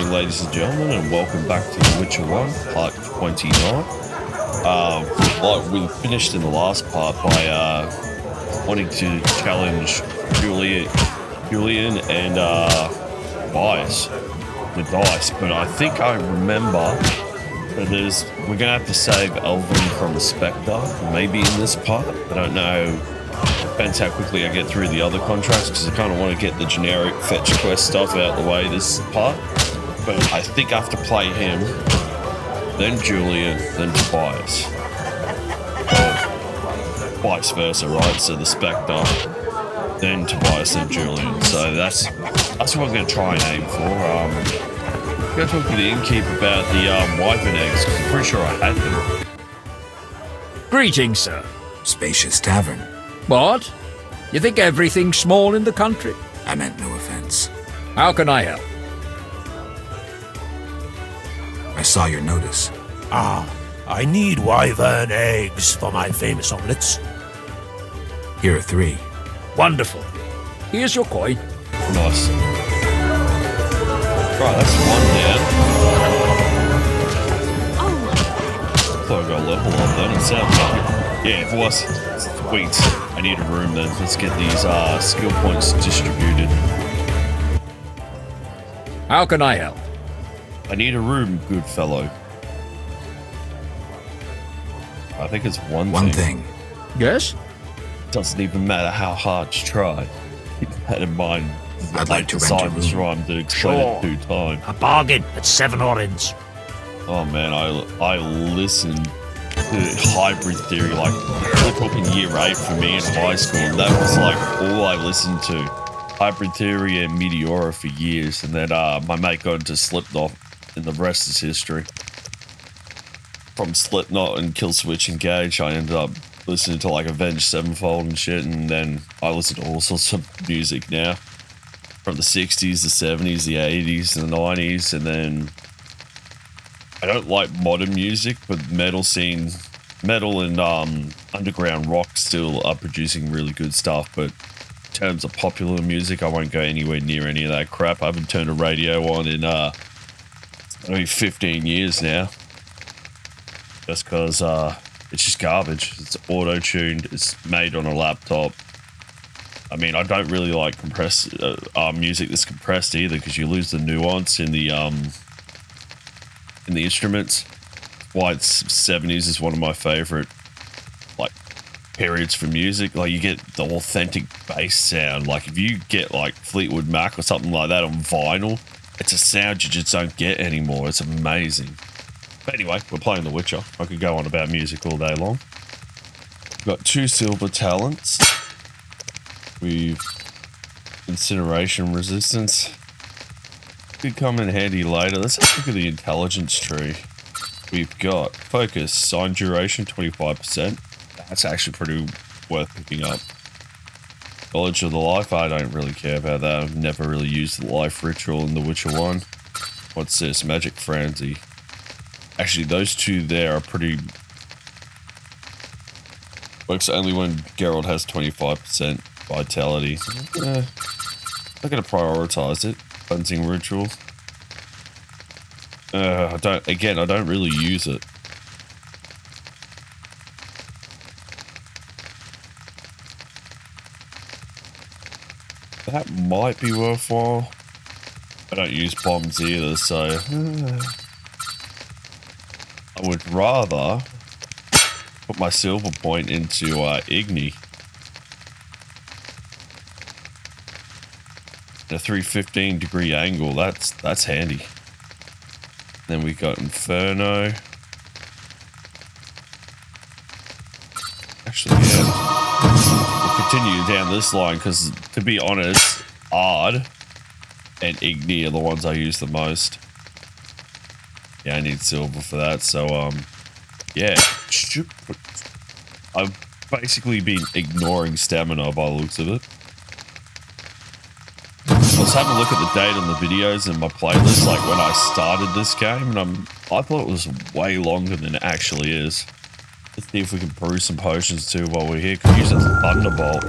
morning, ladies and gentlemen, and welcome back to The Witcher 1, part 29. Like we finished in the last part by wanting to challenge Julian and Bias, the dice, but I think I remember that we're going to have to save Elvin from the Spectre, maybe in this part. I don't know. Depends how quickly I get through the other contracts, because I kind of want to get the generic fetch quest stuff out of the way this part. But I think I have to play him, then Julian, then Tobias. Or vice versa, right? So the Spectre, then Tobias, then Julian. So that's what I'm going to try and aim for. I'm going to talk to the innkeep about the wyvern eggs, because I'm pretty sure I had them. Greetings, sir. Spacious tavern. What? You think everything's small in the country? I meant no offense. How can I help? I saw your notice. I need wyvern eggs for my famous omelets. Here are 3. Wonderful. Here's your coin. Nice. Right, that's one down. I thought I got a level up then. It sounds like it. Yeah, it was. Sweet. I need a room then. Let's get these skill points distributed. How can I help? I need a room, good fellow. I think it's one thing. Yes? Doesn't even matter how hard you try. Keep that in mind. I'd like to rent a this room. rhyme to explain it 2 times. A bargain at 7 orange. Oh man, I listened to Hybrid Theory, like we're talking year 8 for me in high school. That was like all I listened to. Hybrid Theory and Meteora for years, and then my mate got into Slipknot, and the rest is history. From Slipknot and Killswitch Engage, I ended up listening to like Avenged Sevenfold and shit, and then I listen to all sorts of music now. From the 60s, the 70s, the 80s, the 90s, and then I don't like modern music, but metal and underground rock still are producing really good stuff, but in terms of popular music, I won't go anywhere near any of that crap. I haven't turned a radio on in maybe 15 years now. Just because it's just garbage. It's auto-tuned. It's made on a laptop. I mean, I don't really like music that's compressed either, because you lose the nuance in the instruments. Why it's 70s is one of my favorite like periods for music. Like you get the authentic bass sound. Like if you get like Fleetwood Mac or something like that on vinyl, it's a sound you just don't get anymore. It's amazing. But anyway, we're playing The Witcher. I could go on about music all day long. We've got 2 silver talents. We've incineration resistance. Could come in handy later. Let's have a look at the intelligence tree. We've got focus, sign duration 25%. That's actually pretty worth picking up. Knowledge of the life, I don't really care about that. I've never really used the life ritual in The Witcher 1. What's this? Magic Frenzy. Actually, those 2 there are pretty... Works only when Geralt has 25% vitality. I'm not going to prioritize it. Cleansing ritual. I don't really use it. That might be worthwhile. I don't use bombs either, so I would rather put my silver point into Igni. At a 315 degree angle, that's handy. Then we got Inferno. Actually, yeah. We'll continue down this line because, to be honest, Ard and Igni are the ones I use the most. Yeah, I need silver for that. So, yeah. I've basically been ignoring stamina by the looks of it. I was having a look at the date on the videos in my playlist, like when I started this game, and I thought it was way longer than it actually is. Let's see if we can brew some potions too while we're here. Could use a Thunderbolt.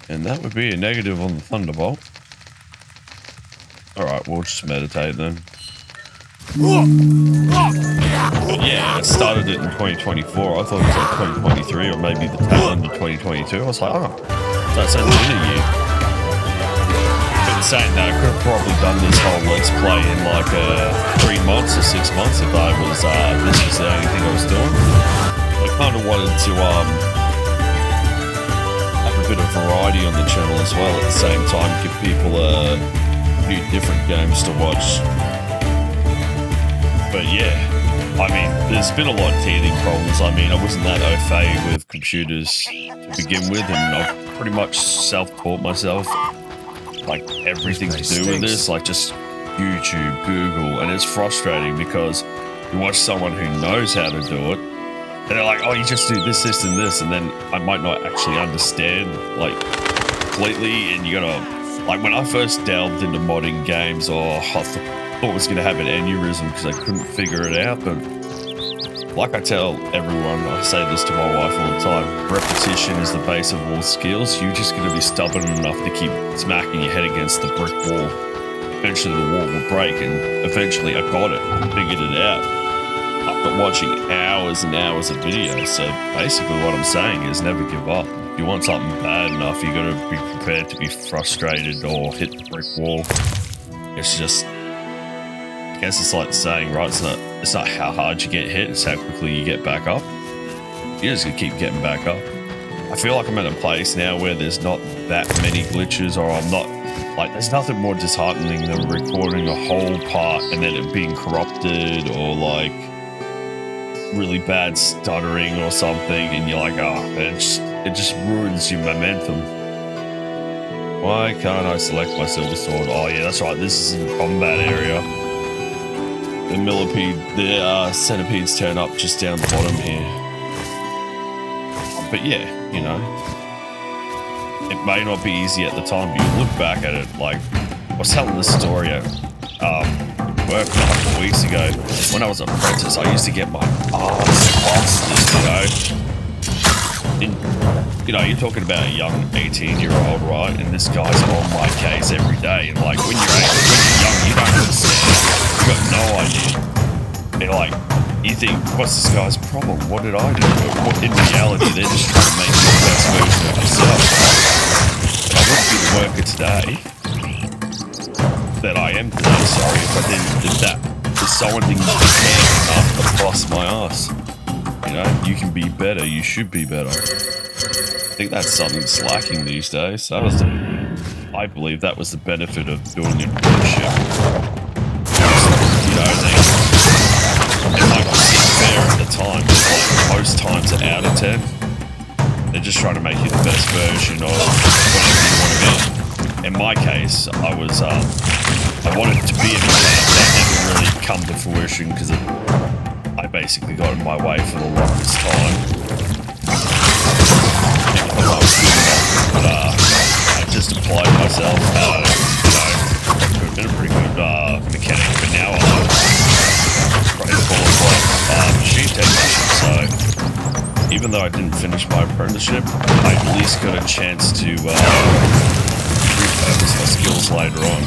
And that would be a negative on the Thunderbolt. Alright, we'll just meditate then. But yeah, I started it in 2024. I thought it was like 2023 or maybe the tail end of 2022. I was like, oh, that's only in a year. But saying that, I could have probably done this whole Let's Play in like 3 months or 6 months if I was, this was the only thing I was doing. I kind of wanted to have a bit of variety on the channel as well. At the same time, give people a few different games to watch. But yeah, I mean, there's been a lot of teething problems. I mean, I wasn't that au fait with computers to begin with, and I've pretty much self-taught myself, like everything to do with this, like just YouTube, Google, and it's frustrating because you watch someone who knows how to do it, and they're like, oh, you just do this, this, and this, and then I might not actually understand, like, completely, and you gotta, like, when I first delved into modding games, I thought I was going to have an aneurysm because I couldn't figure it out, but like I tell everyone, I say this to my wife all the time, repetition is the base of all skills. You're just going to be stubborn enough to keep smacking your head against the brick wall. Eventually the wall will break, and eventually I got it, figured it out after watching hours and hours of videos. So basically what I'm saying is never give up. If you want something bad enough, you got to be prepared to be frustrated or hit the brick wall. It's just, I guess it's like the saying, right? It's not how hard you get hit, it's how quickly you get back up. You just gotta keep getting back up. I feel like I'm at a place now where there's not that many glitches, or I'm not, like, there's nothing more disheartening than recording a whole part and then it being corrupted or like really bad stuttering or something, and you're like, oh, it just ruins your momentum. Why can't I select my silver sword? Oh yeah, that's right, this is in the combat area. The millipede, the centipedes turn up just down the bottom here. But yeah, you know, it may not be easy at the time, but you look back at it, like, I was telling this story at work a couple of weeks ago. When I was an apprentice, I used to get my ass busted, you know, you're talking about a young 18-year-old, right? And this guy's on my case every day. And like, when you're young, you don't understand. You got no idea. And like, you think, what's this guy's problem? What did I do? But in reality, they're just trying to make you the best version of yourself. And I wouldn't be the worker today that I am today, sorry, if I did that. If someone didn't care enough to bust my ass. You know, you can be better, you should be better. I think that's something that's lacking these days. That was I believe that was the benefit of doing an apprenticeship. You know, it might not seem fair at the time, but like most times out of 10, they're just trying to make you the best version of whatever you want to be. In my case, I wanted to be a mechanic. That never really come to fruition because I basically got in my way for the longest time. But I just applied myself, you know, been a pretty good mechanic, but now I'm pretty qualified machine technician, so even though I didn't finish my apprenticeship, I at least got a chance to repurpose my skills later on.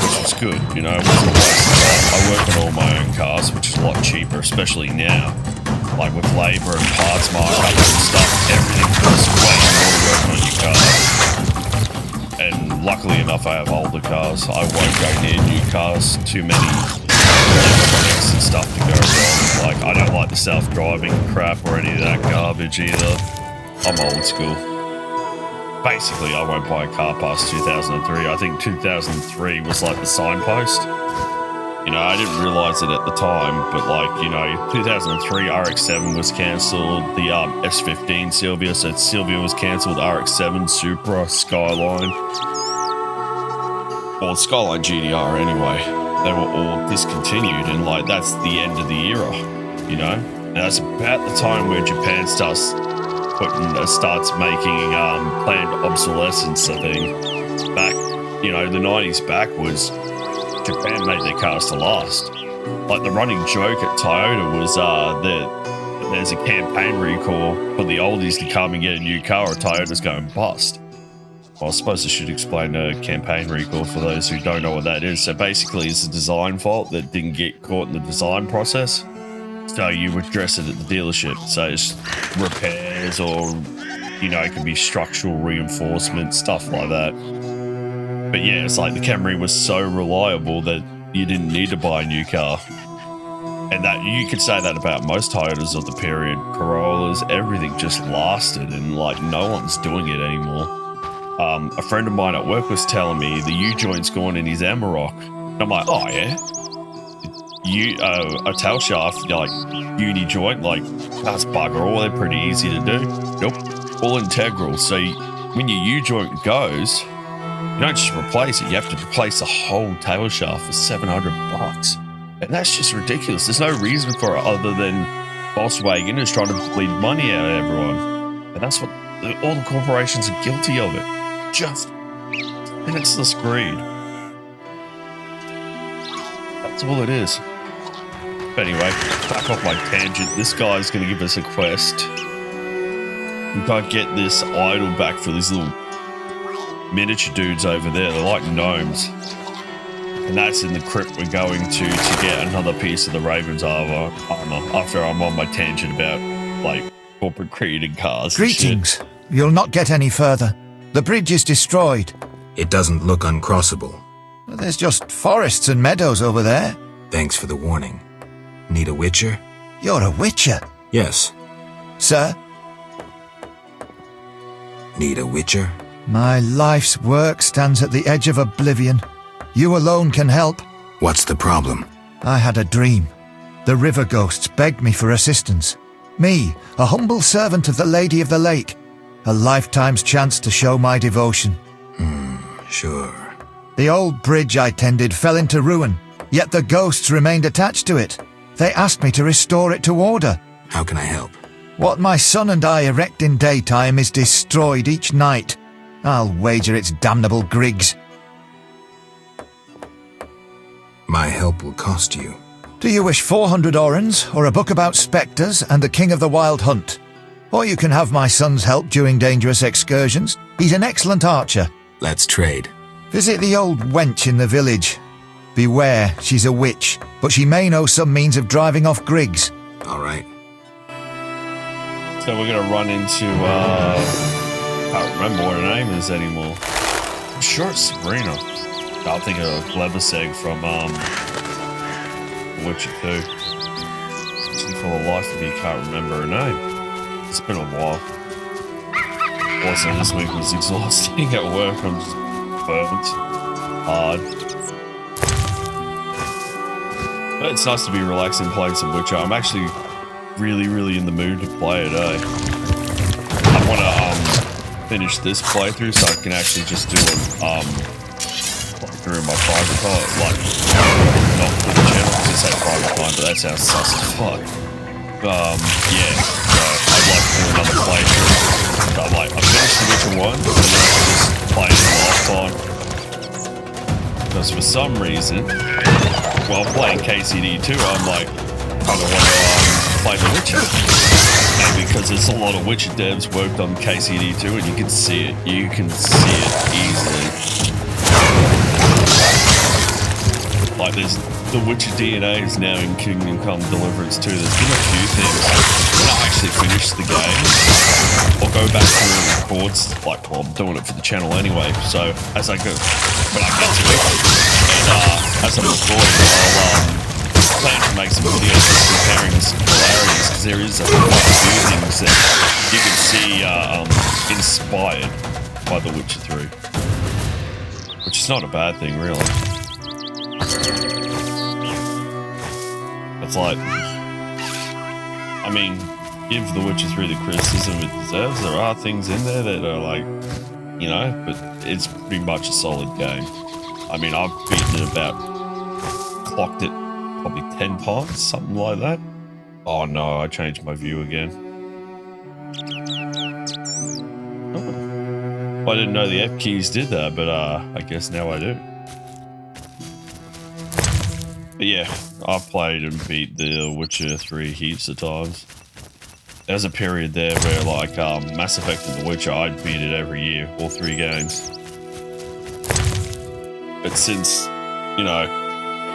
Which was good, you know, it wasn't a waste of time. I work on all my own cars, which is a lot cheaper, especially now. Like with labor and parts markup and stuff, everything costs way more working on your car. And luckily enough, I have older cars. I won't go near new cars. Too many electronics and stuff to go wrong. Like, I don't like the self-driving crap or any of that garbage either. I'm old school. Basically, I won't buy a car past 2003. I think 2003 was like the signpost. You know, I didn't realize it at the time, but like, you know, 2003 RX-7 was cancelled, the S15 Silvia, so Silvia was cancelled, RX-7, Supra, Skyline, or Skyline GDR anyway. They were all discontinued, and like, that's the end of the era, you know? And that's about the time where Japan starts making planned obsolescence, I think. Back, you know, the 90s backwards, Japan made their cars to last. Like, the running joke at Toyota was that there's a campaign recall for the oldies to come and get a new car or Toyota's going bust. Well, I suppose I should explain a campaign recall for those who don't know what that is. So basically, it's a design fault that didn't get caught in the design process. So you would address it at the dealership. So it's repairs or, you know, it could be structural reinforcement, stuff like that. But yeah, it's like the Camry was so reliable that you didn't need to buy a new car. And that you could say that about most Toyotas of the period. Corollas, everything just lasted, and like no one's doing it anymore. A friend of mine at work was telling me the U-joint's gone in his Amarok. And I'm like, oh yeah? A tail shaft, like uni joint, like that's bugger all. They're pretty easy to do. Nope, all integral. So when your U-joint goes, you don't just replace it. You have to replace the whole tail shaft for $700. And that's just ridiculous. There's no reason for it other than Volkswagen is trying to bleed money out of everyone. And that's what all the corporations are guilty of it. Just senseless greed. That's all it is. But anyway, back off my tangent. This guy's going to give us a quest. We can't get this idol back for these little miniature dudes over there. They're like gnomes. And that's in the crypt we're going to get another piece of the Raven's armor after I'm on my tangent about, like, corporate greed and cars. Greetings. You'll not get any further. The bridge is destroyed. It doesn't look uncrossable. There's just forests and meadows over there. Thanks for the warning. Need a witcher? You're a witcher? Yes. Sir? Need a witcher? My life's work stands at the edge of oblivion. You alone can help. What's the problem? I had a dream. The river ghosts begged me for assistance. Me, a humble servant of the Lady of the Lake. A lifetime's chance to show my devotion. Sure. The old bridge I tended fell into ruin, yet the ghosts remained attached to it. They asked me to restore it to order. How can I help? What my son and I erect in daytime is destroyed each night. I'll wager it's damnable Griggs. My help will cost you. Do you wish 400 orens, or a book about spectres and the king of the wild hunt? Or you can have my son's help during dangerous excursions. He's an excellent archer. Let's trade. Visit the old wench in the village. Beware, she's a witch, but she may know some means of driving off Griggs. All right. So we're going to run into, I can't remember what her name is anymore. I'm sure it's Sabrina. I'll think of Leverseg from, Witcher 2. Actually, for the life of me, can't remember her name. It's been a while. Also, this week was exhausting at work. I'm just burnt hard. But it's nice to be relaxing playing some Witcher. I'm actually really in the mood to play it, I want to finish this playthrough so I can actually just do a playthrough in my private time. Like, not for the channel because it's a private time, but that sounds sus as fuck. Yeah, so I'd like to do another playthrough. So I'm like, I finished the Witcher 1, and then I just played it last time. Because for some reason, while playing KCD 2, I'm like, kind of want to play The Witcher. And because there's a lot of Witcher devs worked on KCD 2, and you can see it. You can see it easily. Like, there's the Witcher DNA is now in Kingdom Come Deliverance 2. There's been a few things. When I actually finish the game, I'll go back through and record, like, well, I'm doing it for the channel anyway, so as I go, when I get to it, and as I'm recording, I'll plan to make some videos comparing the similarities, because there is quite a few things that you can see inspired by The Witcher 3, which is not a bad thing, really. It's like, I mean, give The Witcher 3 the criticism it deserves. There are things in there that are like, you know, but it's pretty much a solid game. I mean, I've beaten it clocked it probably 10 times, something like that. Oh no, I changed my view again. Oh. I didn't know the F keys did that, but I guess now I do. But yeah, I've played and beat The Witcher 3 heaps of times. there was a period there where like Mass Effect and The Witcher, I'd beat it every year, all 3 games. But since, you know,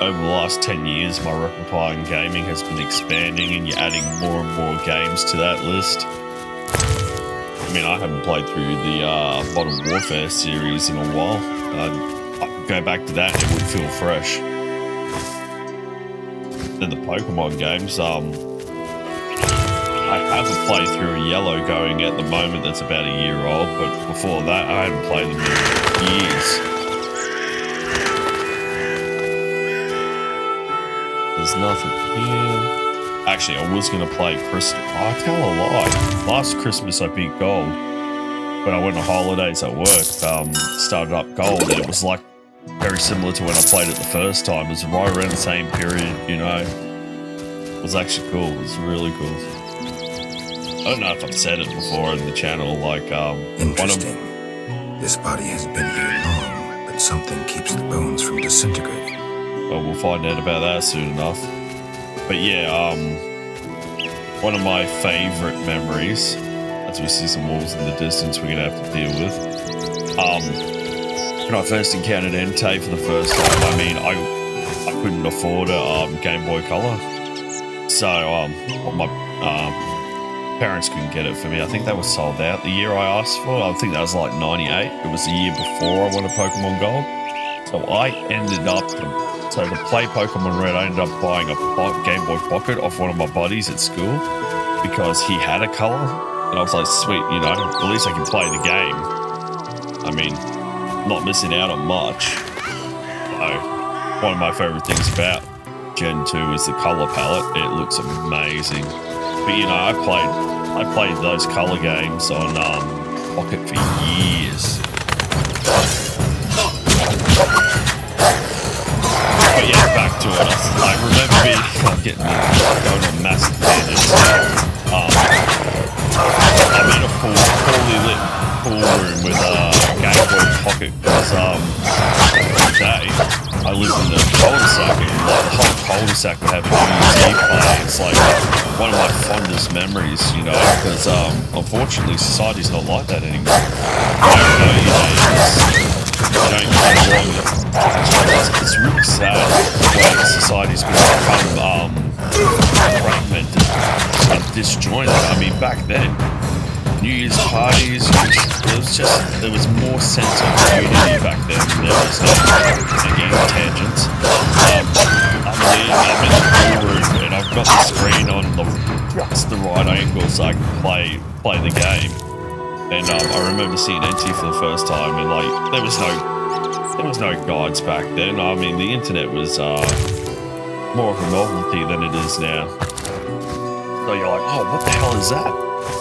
over the last 10 years, my repertoire in gaming has been expanding and you're adding more and more games to that list. I mean, I haven't played through the Modern Warfare series in a while. I could go back to that and it would feel fresh. Then the Pokemon games, I have a playthrough of Yellow going at the moment that's about a year old, but before that I hadn't played them in years. There's nothing here. Actually, I was going to play Crystal. I tell a lie. Last Christmas I beat Gold. When I went on holidays at work, started up Gold, and it was like very similar to when I played it the first time. It was right around the same period, you know. It was actually cool. It was really cool. I don't know if I've said it before on the channel, like, Interesting. This body hasn't been here long, but something keeps the bones from disintegrating. Well, we'll find out about that soon enough. But yeah, one of my favourite memories, as we see some wolves in the distance we're going to have to deal with, when I first encountered Entei for the first time, I mean, I couldn't afford a Game Boy Color. So, my parents couldn't get it for me. I think they were sold out the year I asked for. I think that was like 98. It was the year before I wanted Pokemon Gold. So I ended up, to play Pokemon Red, I ended up buying a Game Boy Pocket off one of my buddies at school because he had a color. And I was like, sweet, you know, at least I can play the game. I mean, not missing out on much. So, one of my favorite things about Gen 2 is the color palette. It looks amazing. But you know, I played those color games on Pocket for years. But yeah, back to it. I remember going on massive tangents. I'm in a poorly lit pool room with a Game Boy Pocket because today I live in the cul-de-sac and like the whole cul-de-sac would have a DVD play. It's like one of my fondest memories, you know, because unfortunately society's not like that anymore. It's really sad the way society's become fragmented and disjointed. I mean, back then, New Year's parties, there was more sense of unity back then than there is now. Again, tangents. I'm in the pool room and I've got the screen on just the right angle so I can play the game. And I remember seeing Entei for the first time, and like there was no guides back then. I mean, the internet was more of a novelty than it is now. So you're like, oh, what the hell is that?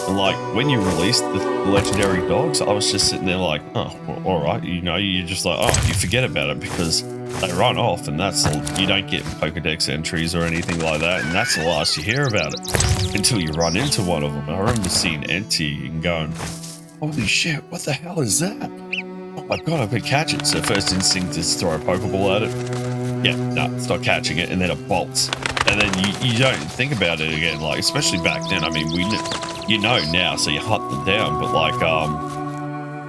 And like when you released the legendary dogs, I was just sitting there like, oh, well, all right, you know, you're just like, oh, you forget about it because they run off, and you don't get Pokedex entries or anything like that, and that's the last you hear about it until you run into one of them. I remember seeing Entei and going, holy shit, what the hell is that? Oh my god, I could catch it. So first instinct is throw a Pokeball at it. Yeah, no, it's not catching it, and then it bolts. And then you don't think about it again, like, especially back then. I mean, you know now, so you hunt them down, but like,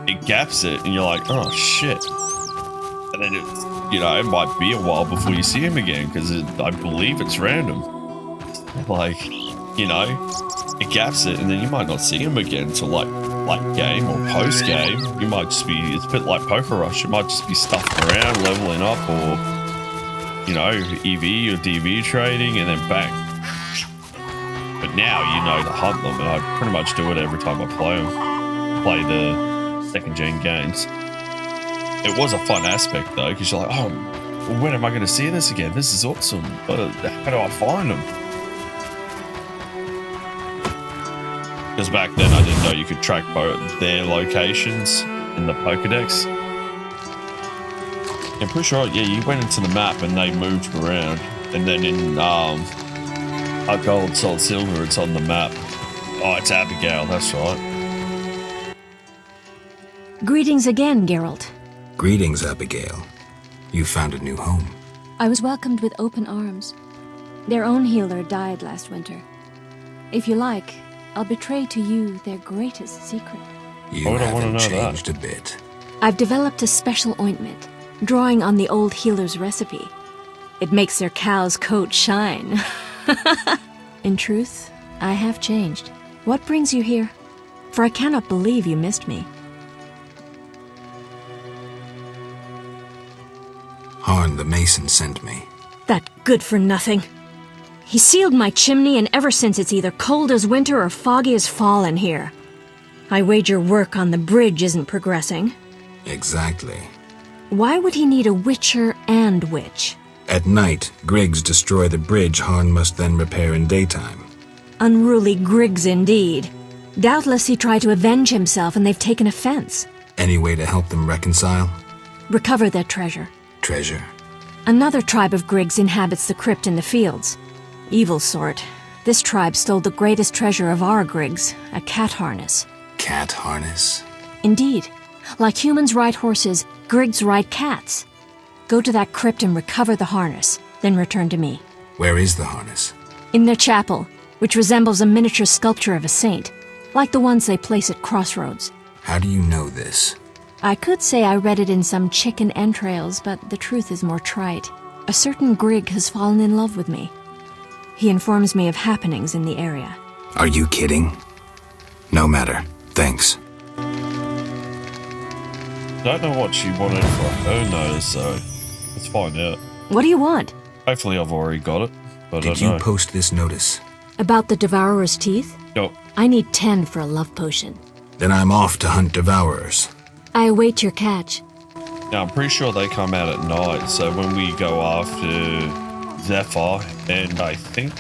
it gaps it, and you're like, oh shit. And then it's, you know, it might be a while before you see him again, because I believe it's random. Like, you know, it gaps it, and then you might not see him again till like game or post game. You might just be, it's a bit like Poker Rush, you might just be stuffing around, leveling up, or, you know, EV or DV trading, and then bang. But now you know to hunt them, and I pretty much do it every time I play the second gen games. It was a fun aspect though, because you're like, oh, well, when am I going to see this again? This is awesome. But how do I find them? Because back then I didn't know you could track their locations in the Pokedex. I'm pretty sure, yeah, you went into the map and they moved around. And then in Gold, Soul, Silver, it's on the map. Oh, it's Abigail, that's right. Greetings again, Geralt. Greetings, Abigail. You found a new home. I was welcomed with open arms. Their own healer died last winter. If you like, I'll betray to you their greatest secret. You Why would I wanna haven't know that? changed a bit. I've developed a special ointment, drawing on the old healer's recipe. It makes their cow's coat shine. In truth, I have changed. What brings you here? For I cannot believe you missed me. Harn the Mason sent me. That good-for-nothing. He sealed my chimney, and ever since it's either cold as winter or foggy as fall in here. I wager work on the bridge isn't progressing. Exactly. Why would he need a witcher and witch? At night, Griggs destroy the bridge Harn must then repair in daytime. Unruly Griggs indeed. Doubtless he tried to avenge himself, and they've taken offense. Any way to help them reconcile? Recover their treasure. Treasure. Another tribe of Griggs inhabits the crypt in the fields. Evil sort. This tribe stole the greatest treasure of our Griggs, a cat harness. Cat harness? Indeed. Like humans ride horses, Griggs ride cats. Go to that crypt and recover the harness, then return to me. Where is the harness? In their chapel, which resembles a miniature sculpture of a saint, like the ones they place at crossroads. How do you know this? I could say I read it in some chicken entrails, but the truth is more trite. A certain Grigg has fallen in love with me. He informs me of happenings in the area. Are you kidding? No matter. Thanks. Don't know what she wanted for her nose, so let's find out. What do you want? Hopefully I've already got it, but I Did don't you know. post this notice? About the Devourer's teeth? Yup. I need 10 for a love potion. Then I'm off to hunt devourers. I await your catch. Now, I'm pretty sure they come out at night, so when we go after Zephyr, and I think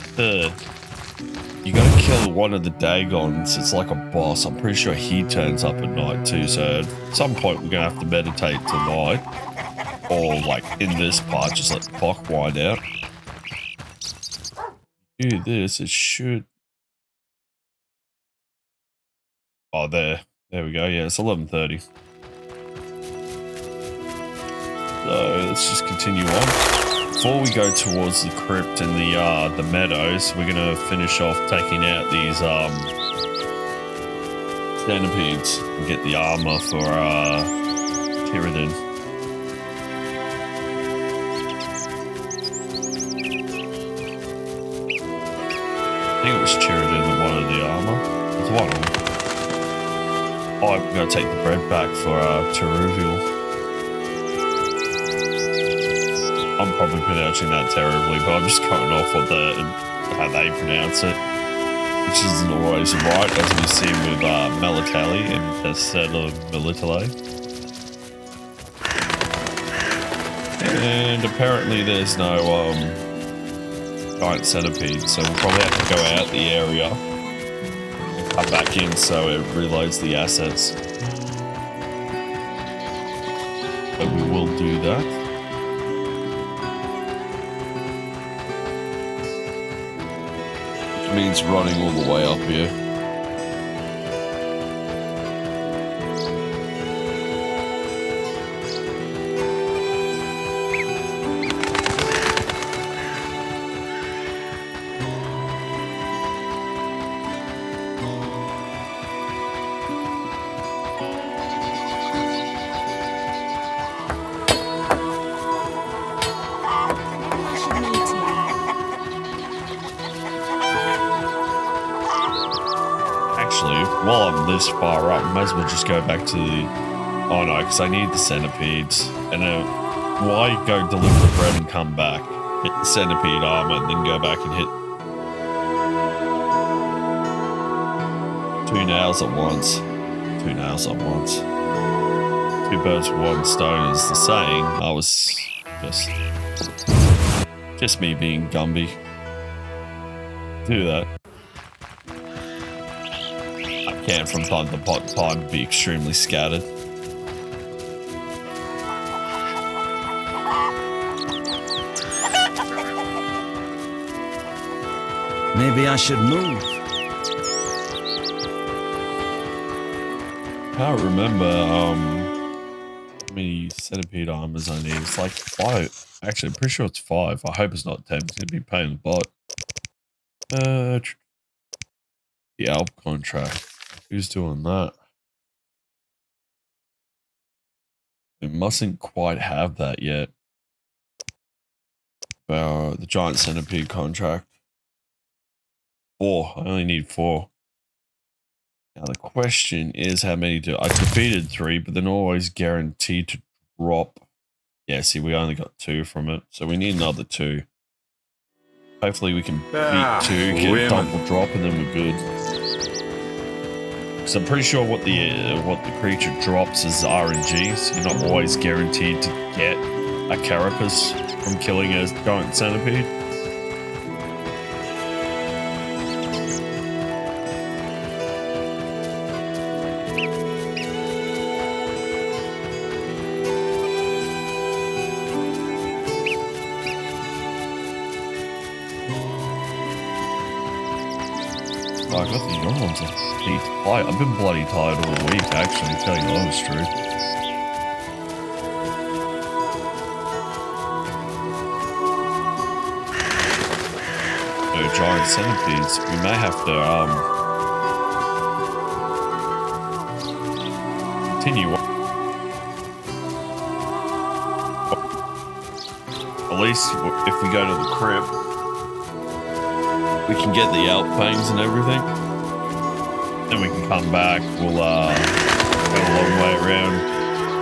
you gotta kill one of the Dagons, it's like a boss. I'm pretty sure he turns up at night too, so at some point we're gonna have to meditate tonight. Or, like, in this part, just let the clock wind out. Do this, it should... Oh, there we go, yeah, it's 11:30. So let's just continue on. Before we go towards the crypt and the meadows, we're gonna finish off taking out these centipedes and get the armor for Tyranids. I think it was Tyranids that wanted the armor. There's one of them. Oh, I'm gonna take the bread back for Teruvial. I'm probably pronouncing that terribly, but I'm just going off what how they pronounce it, which isn't always right, as we see with Melitele and instead of Melitele. And apparently there's no giant centipede, so we'll probably have to go out the area and come back in so it reloads the assets. But we will do that. Means running all the way up here. While I'm this far up, I might as well just go back to the... Oh no, because I need the centipedes. And why go deliver the bread and come back? Hit the centipede armor and then go back and hit... 2 nails at once. 2 nails at once. 2 birds with 1 stone is the saying. I was just me being Gumby. Do that. Can from time to time be extremely scattered. Maybe I should move. I can't remember how many centipede armors I need. It's like 5. Actually, I'm pretty sure it's 5. I hope it's not 10. It's gonna be a pain in the butt. The Alp contract. Who's doing that? We mustn't quite have that yet. The Giant Centipede contract. 4. I only need 4. Now the question is how many do I defeated 3, but they're always guaranteed to drop. Yeah, see, we only got 2 from it, so we need another 2. Hopefully we can beat 2, get a double drop, and then we're good. So I'm pretty sure what the creature drops is RNG, so you're not always guaranteed to get a carapace from killing a giant centipede. Oh, I got the yawns. I've been bloody tired all week, actually, to tell you the honest truth. No giant centipedes. We may have to, continue. At least if we go to the crypt, we can get the Alp fangs and everything. Then we can come back. We'll go a long way around,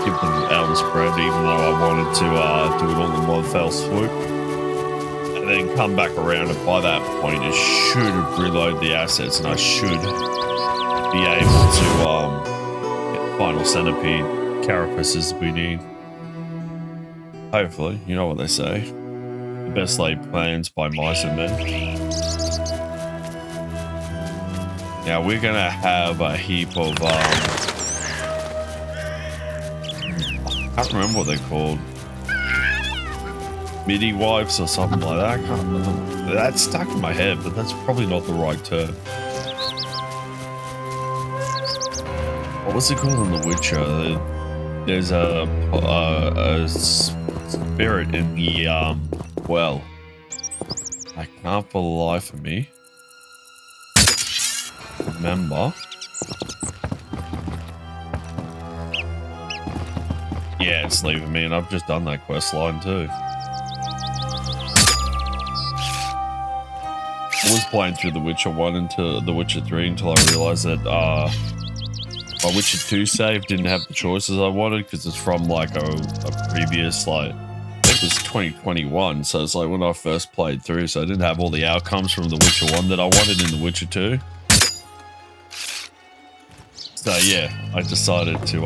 give them Elm spread, even though I wanted to do it all in one fell swoop. And then come back around, and by that point it should have reloaded the assets, and I should be able to get final centipede carapaces we need. Hopefully, you know what they say. The best laid plans by mice and men. Now we're gonna have a heap of I can't remember what they're called. Midi wives or something like that. I can't remember. That's stuck in my head, but that's probably not the right term. What was it called in The Witcher? There's a spirit in the well. I can't for the life of me remember. Yeah, it's leaving me, and I've just done that quest line too. I was playing through The Witcher 1 into The Witcher 3 until I realized that my Witcher 2 save didn't have the choices I wanted, because it's from like a previous, like, I think it was 2021, so it's like when I first played through, so I didn't have all the outcomes from The Witcher 1 that I wanted in The Witcher 2. So yeah, I decided to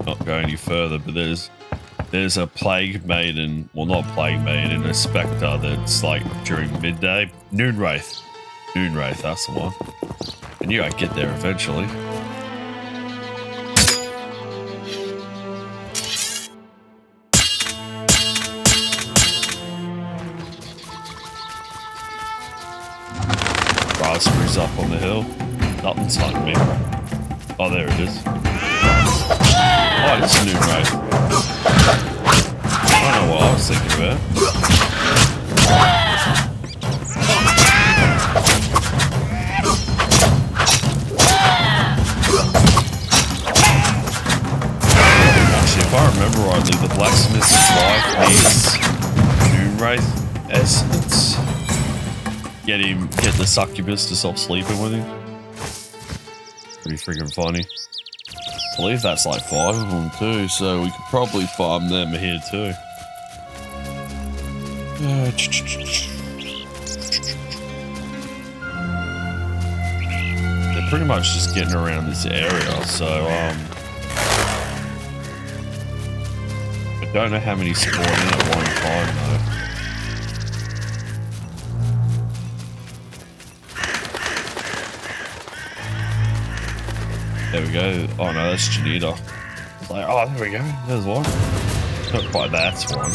not go any further, but there's a plague maiden, well not plague maiden, a spectre that's like during midday. Noonwraith, that's the one. I knew I'd get there eventually. Raspberries up on the hill. Nothing's hunting me. Oh, there it is. Oh, it's a Noonwraith. I don't know what I was thinking about. Actually, if I remember rightly, the blacksmith's wife needs Noonwraith essence. Get the succubus to stop sleeping with him. Pretty freaking funny. I believe that's like 5 of them too, so we could probably farm them here too. They're pretty much just getting around this area, so I don't know how many spawn in at one time though. There we go. Oh no, that's Janita. It's like, oh, there we go. There's one. Not quite that's one.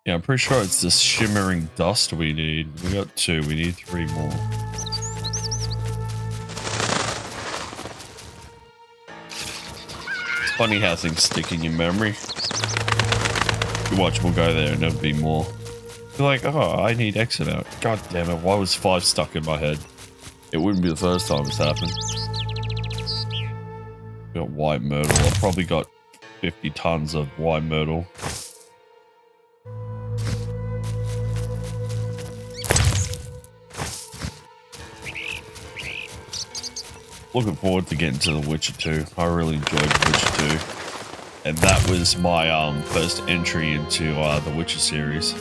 Yeah, I'm I'm pretty sure it's the shimmering dust we need. We got 2. We need 3 more. It's funny how things stick in your memory. You watch, we'll go there and there'll be more. You're like, oh, I need exit out. God damn it, why was 5 stuck in my head? It wouldn't be the first time it's happened. Got white myrtle. I've probably got 50 tons of white myrtle. Looking forward to getting to The Witcher 2. I really enjoyed The Witcher 2. And that was my first entry into the Witcher series.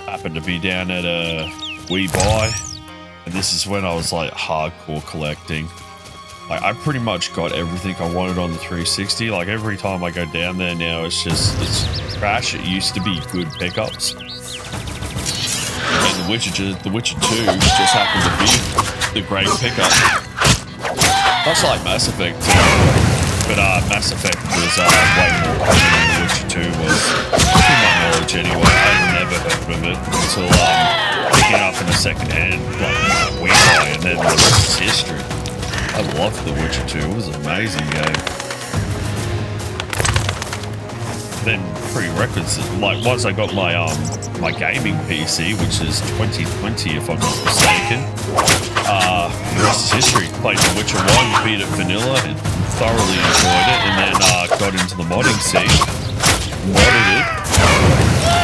Happened to be down at a We Buy, and this is when I was like hardcore collecting. Like I pretty much got everything I wanted on the 360. Like every time I go down there now, it's trash. It used to be good pickups. And The Witcher 2 just happened to be the great pickup. Much like Mass Effect 2, but Mass Effect was way more common than The Witcher 2 was, to my knowledge anyway. I never heard of it until picking up in a second hand, like We Buy, and then the rest is history. I loved The Witcher 2, it was an amazing game. Then prerequisites, like once I got my my gaming PC, which is 2020 if I'm not mistaken, the rest is history. Played The Witcher 1, beat it vanilla, and thoroughly enjoyed it, and then got into the modding scene, modded it,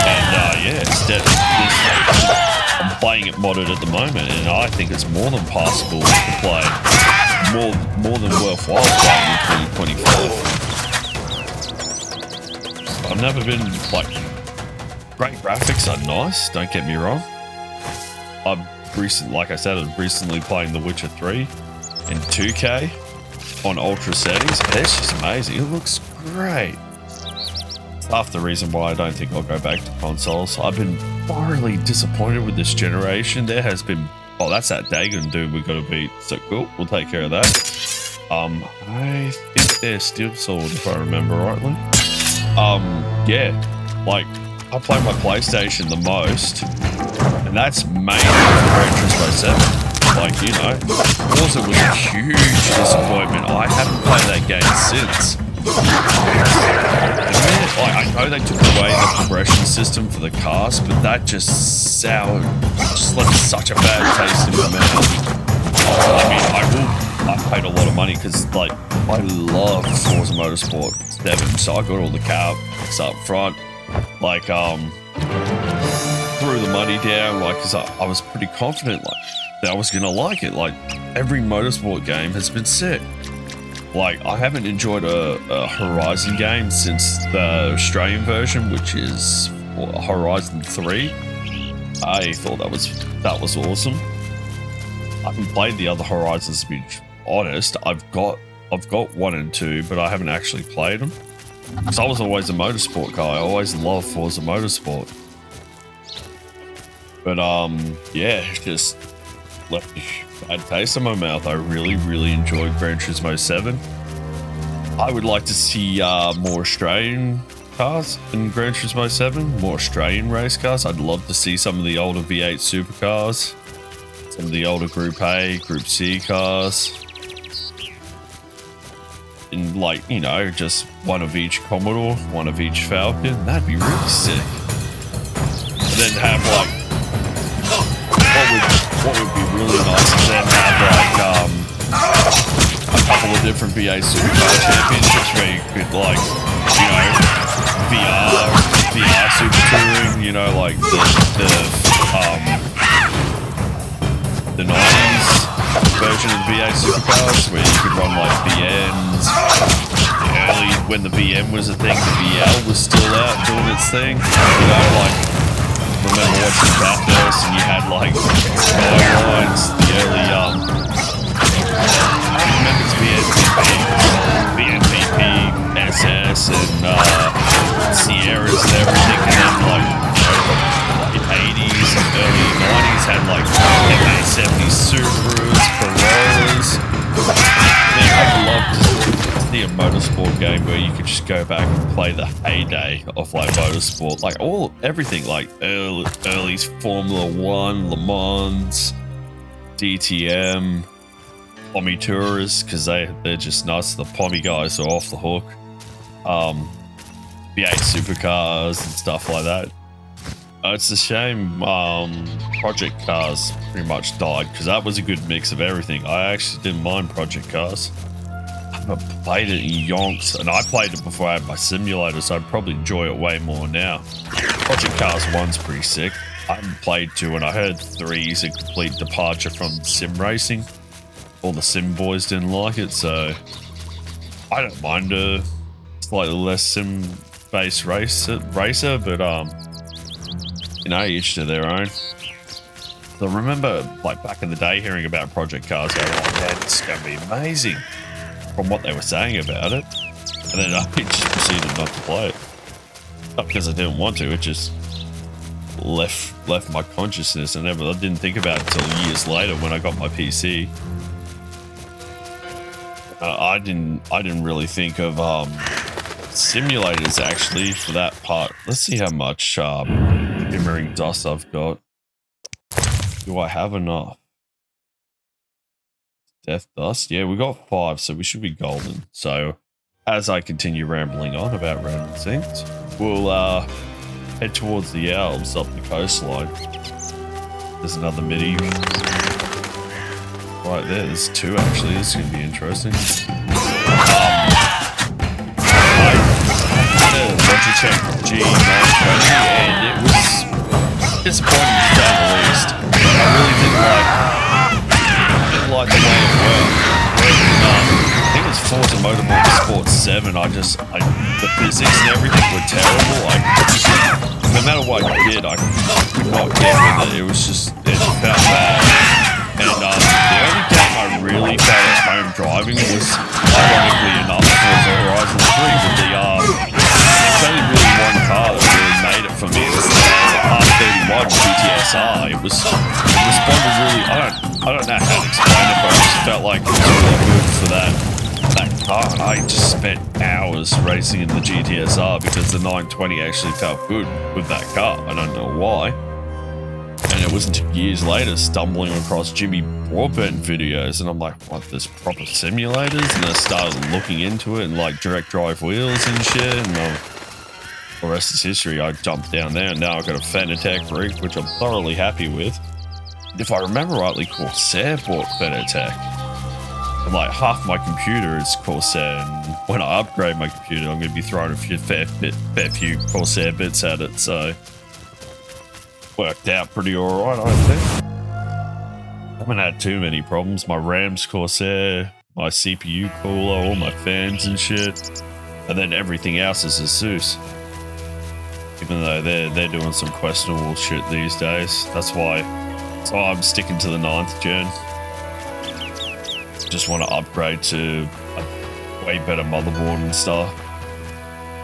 and yeah, I'm playing it modded at the moment, and I think it's more than passable to play, more than worthwhile playing in 2024. I've never been, like, great graphics are nice, don't get me wrong. Like I said, I'm recently playing The Witcher 3 in 2K on ultra settings. It's just amazing. It looks great. It's half the reason why I don't think I'll go back to consoles. I've been thoroughly disappointed with this generation. There has been... Oh, that's that Dagon dude we got to beat. So cool. We'll take care of that. I think they're Steel Sword, if I remember rightly. Yeah. Like, I play my PlayStation the most, and that's mainly for Gran Turismo 7. Like, you know, Forza was a huge disappointment. I haven't played that game since. Like, I know they took away the progression system for the cars, but that just left such a bad taste in my mouth. I mean, I paid a lot of money because, like, I love Forza Motorsport 7, so I got all the cars up front. Like, threw the money down, like, cause I was pretty confident, like, that I was gonna like it. Like, every motorsport game has been sick. Like, I haven't enjoyed a Horizon game since the Australian version, which is Horizon 3. I thought that was awesome. I haven't played the other Horizons, to be honest. I've got 1 and 2, but I haven't actually played them. Because I was always a motorsport guy. I always loved Forza Motorsport. But, yeah, it just left a bad taste in my mouth. I really, really enjoyed Gran Turismo 7. I would like to see more Australian cars in Gran Turismo 7. More Australian race cars. I'd love to see some of the older V8 supercars. Some of the older Group A, Group C cars. And, like, you know, just one of each Commodore, one of each Falcon. That'd be really sick. And then have, like, what would be really nice is then have, like, a couple of different V8 Supercar Championships where you could, like, you know, VR Super Touring, you know, like the 90s version of the V8 Supercars where you could run like VMs. When the VM was a thing, the VL was still out doing its thing. You know, like, remember watching Bathurst and you had like Skylines, the early, I remember it's VNPP, SS, and Sierras and everything, and then like, you know, in 80s and early 90s had like MA70 Subarus, Corollas. Man, I'd love to see a motorsport game where you could just go back and play the heyday of like motorsport, like everything, like early Formula One, Le Mans, DTM, Pommy Tourists, because they're just nuts. The Pommy guys are off the hook. V8 supercars and stuff like that. It's a shame Project Cars pretty much died, because that was a good mix of everything. I actually didn't mind Project Cars. I played it in yonks, and I played it before I had my simulator, so I'd probably enjoy it way more now. Project Cars 1's pretty sick. I haven't played 2, and I heard 3 is a complete departure from sim racing. All the sim boys didn't like it, so I don't mind a slightly less sim-based racer, but you know, each to their own. So I remember, like, back in the day hearing about Project Cars, going, oh man, it's going to be amazing from what they were saying about it. And then I just proceeded not to play it. Not because I didn't want to, it just left my consciousness, and I didn't think about it until years later when I got my PC. I didn't really think of simulators actually for that part. Let's see how much shimmering dust I've got. Do I have enough? Death dust? Yeah, we got 5, so we should be golden. So as I continue rambling on about random things, we'll head towards the Alps up the coastline. There's another MIDI right there. There's 2 actually. This is going to be interesting. Logitech G920, and it was disappointing to say the least. I really didn't like the way it worked. I think it was Forza Motorsport 7. The physics and everything were terrible. No matter what I did, I could not get with it. It felt bad. And the only game I really felt at home driving was, ironically enough, Forza Horizon 3 with the there's only really one car that really made it for me. It was the R31 GTSR. It responded really. I don't know how to explain it, but I just felt like it was really good for that car. And I just spent hours racing in the GTSR because the 920 actually felt good with that car. I don't know why. And it wasn't until years later stumbling across Jimmy Broadbent videos, and I'm like, what, there's proper simulators? And I started looking into it, and like direct drive wheels and shit, and the rest is history. I jumped down there, and now I've got a Fanatec rig, which I'm thoroughly happy with. If I remember rightly, Corsair bought Fanatec. And like half my computer is Corsair, and when I upgrade my computer, I'm going to be throwing a fair few Corsair bits at it, so worked out pretty alright, I think. I haven't had too many problems. My RAM's Corsair, my CPU cooler, all my fans and shit, and then everything else is Asus. Even though they're doing some questionable shit these days. That's why I'm sticking to the 9th gen. Just want to upgrade to a way better motherboard and stuff.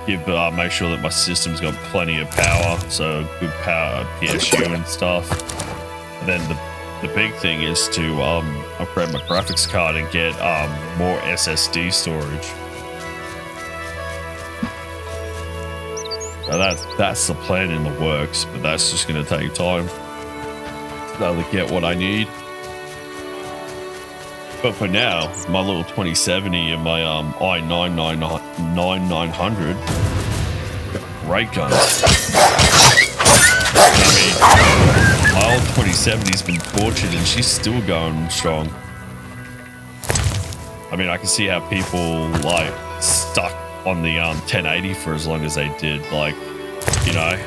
Make sure that my system's got plenty of power, so good power PSU and stuff. And then the big thing is to upgrade my graphics card and get more SSD storage. So that's the plan in the works, but that's just going to take time to get what I need. But for now, my little 2070 and my i9-9900 got great guns. I mean, my old 2070's been tortured and she's still going strong. I mean, I can see how people like stuck on the 1080 for as long as they did. Like, you know,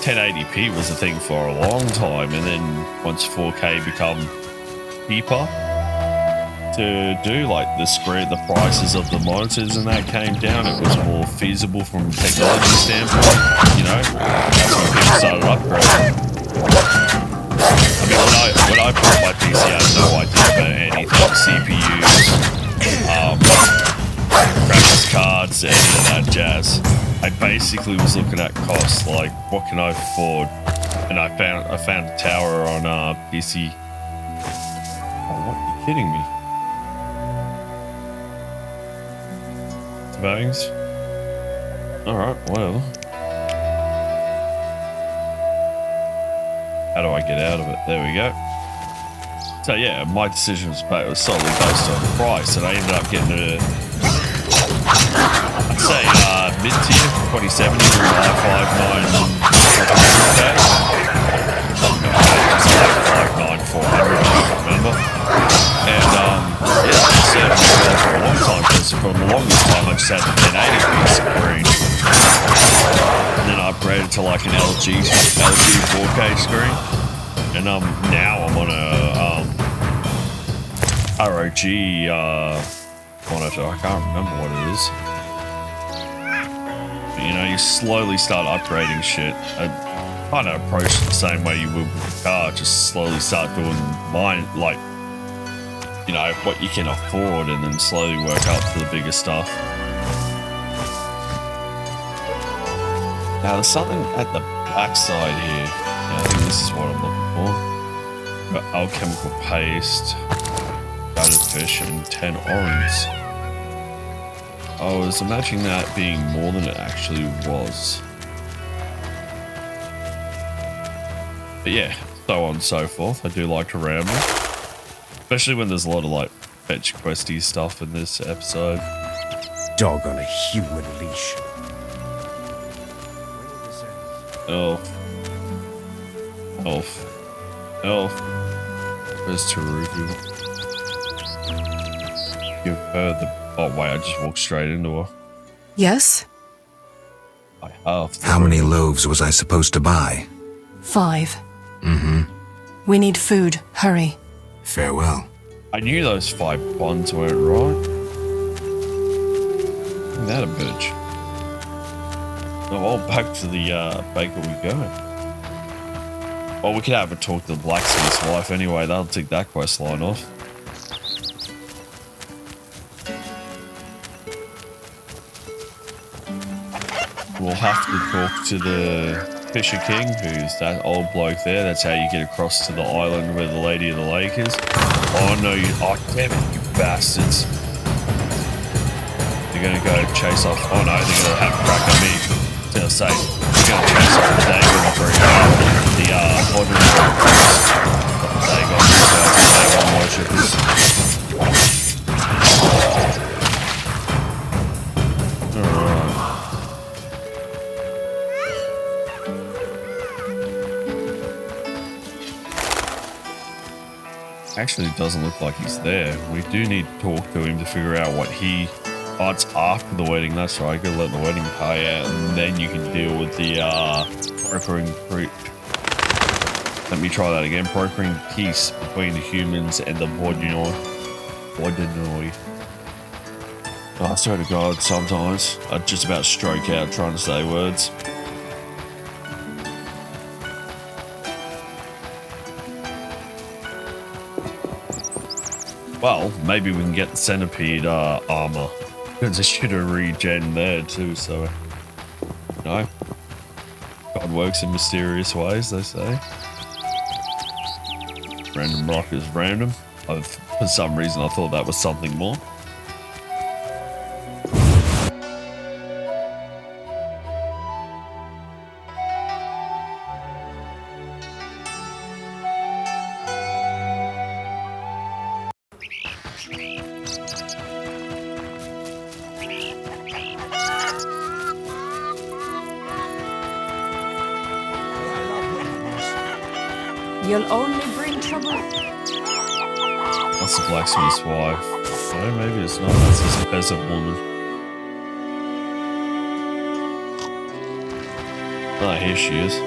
1080p was a thing for a long time, and then once 4K become cheaper to do, like the prices of the monitors and that came down, it was more feasible from a technology standpoint, you know. That's when people started upgrading. I mean, when I bought my PC, I had no idea about anything, CPUs, graphics cards, any of that jazz. I basically was looking at costs, like what can I afford, and I found a tower on PC. Oh, what? Are you kidding me? the bags. Alright, whatever. How do I get out of it? There we go. So yeah, my decision was solely based on price, and I ended up getting a, I'd say, mid-tier 2070 with i5-9400, remember? And yeah, I served me well for a long time, because for the longest time I just had the 1080p screen. And then I upgraded to like an LG 4K screen. And now I'm on a ROG monitor. I can't remember what it is. But, you know, you slowly start upgrading shit. I kind of approach it the same way you would with a car. Just slowly start doing mine, like, you know, what you can afford, and then slowly work up to the bigger stuff. Now, there's something at the backside here. I think this is what I'm looking for. Got alchemical paste, gutted fish, and 10 orange. I was imagining that being more than it actually was. But yeah, so on and so forth. I do like to ramble. Especially when there's a lot of like fetch questy stuff in this episode. Dog on a human leash. Elf. Where's Taruki? Give her the... Oh wait, I just walked straight into her. Yes? I have. How many loaves was I supposed to buy? 5. Mm-hmm. We need food. Hurry. Farewell. I knew those 5 buns weren't right. Isn't that a bitch? Oh, well, back to the baker we go. Well, we could have a talk to the blacksmith's wife anyway. That'll take that quest line off. We'll have to talk to the Fisher King, who's that old bloke there. That's how you get across to the island where the Lady of the Lake is. Oh no, you... Oh, damn it, you bastards. They're gonna go chase off... Oh no, they're gonna have a crack at me. I was gonna say, they're gonna chase off the Dagon operator. The, modern... Dagon worshippers. Actually, it doesn't look like he's there. We do need to talk to him to figure out what he... Oh, it's after the wedding. That's right. I gotta let the wedding pay out, and then you can deal with the brokering... Let me try that again. Brokering peace between the humans and the Vodunoi. Oh, I swear to God, sometimes I just about stroke out trying to say words. Well, maybe we can get the centipede armor. Because it should have regen there too, so... No. God works in mysterious ways, they say. Random rock is random. For some reason, I thought that was something more. You'll only bring trouble. That's the blacksmith's wife. No, maybe it's not. That's just a peasant woman. Ah, here she is.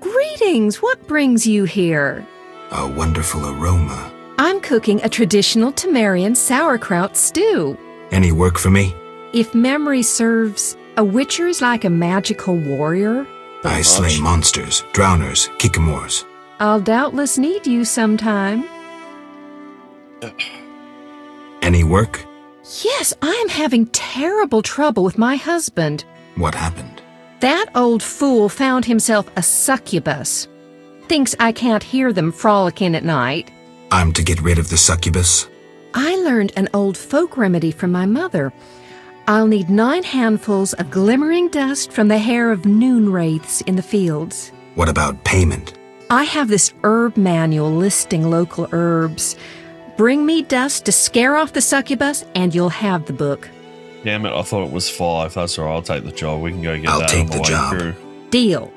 Greetings! What brings you here? A wonderful aroma. I'm cooking a traditional Temerian sauerkraut stew. Any work for me? If memory serves, a witcher's like a magical warrior. I slay monsters, drowners, kikimors. I'll doubtless need you sometime. Any work? Yes, I'm having terrible trouble with my husband. What happened? That old fool found himself a succubus. Thinks I can't hear them frolicking at night. I'm to get rid of the succubus? I learned an old folk remedy from my mother. I'll need 9 handfuls of glimmering dust from the hair of noon wraiths in the fields. What about payment? I have this herb manual listing local herbs. Bring me dust to scare off the succubus, and you'll have the book. Damn it, I thought it was 5. That's all right, I'll take the job. We can go get I'll that take on the the way job. through. Deal.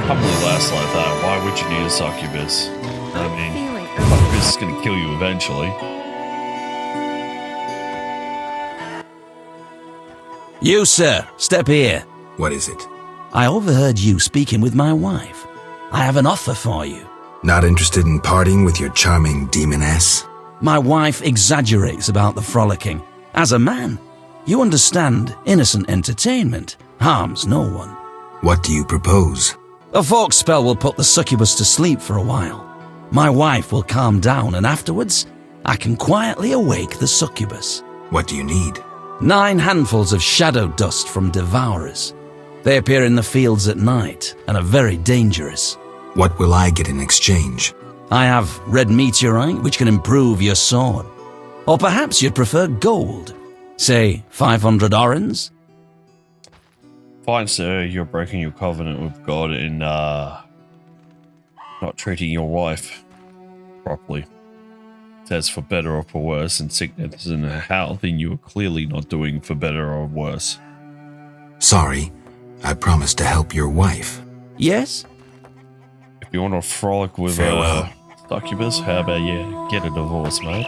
Can't believe last like that. Why would you need a succubus? I mean, Feeling succubus is going to kill you eventually. You, sir, step here. What is it? I overheard you speaking with my wife. I have an offer for you. Not interested in parting with your charming demoness? My wife exaggerates about the frolicking. As a man, you understand innocent entertainment harms no one. What do you propose? A folk spell will put the succubus to sleep for a while. My wife will calm down, and afterwards, I can quietly awake the succubus. What do you need? 9 handfuls of shadow dust from devourers. They appear in the fields at night and are very dangerous. What will I get in exchange? I have red meteorite, which can improve your sword. Or perhaps you'd prefer gold. Say 500 orens? Fine, sir. You're breaking your covenant with God in not treating your wife properly. Says for better or for worse, in sickness and health, and you are clearly not doing for better or worse. Sorry, I promised to help your wife. Yes? If you want to frolic with Farewell. succubus, how about you get a divorce, mate?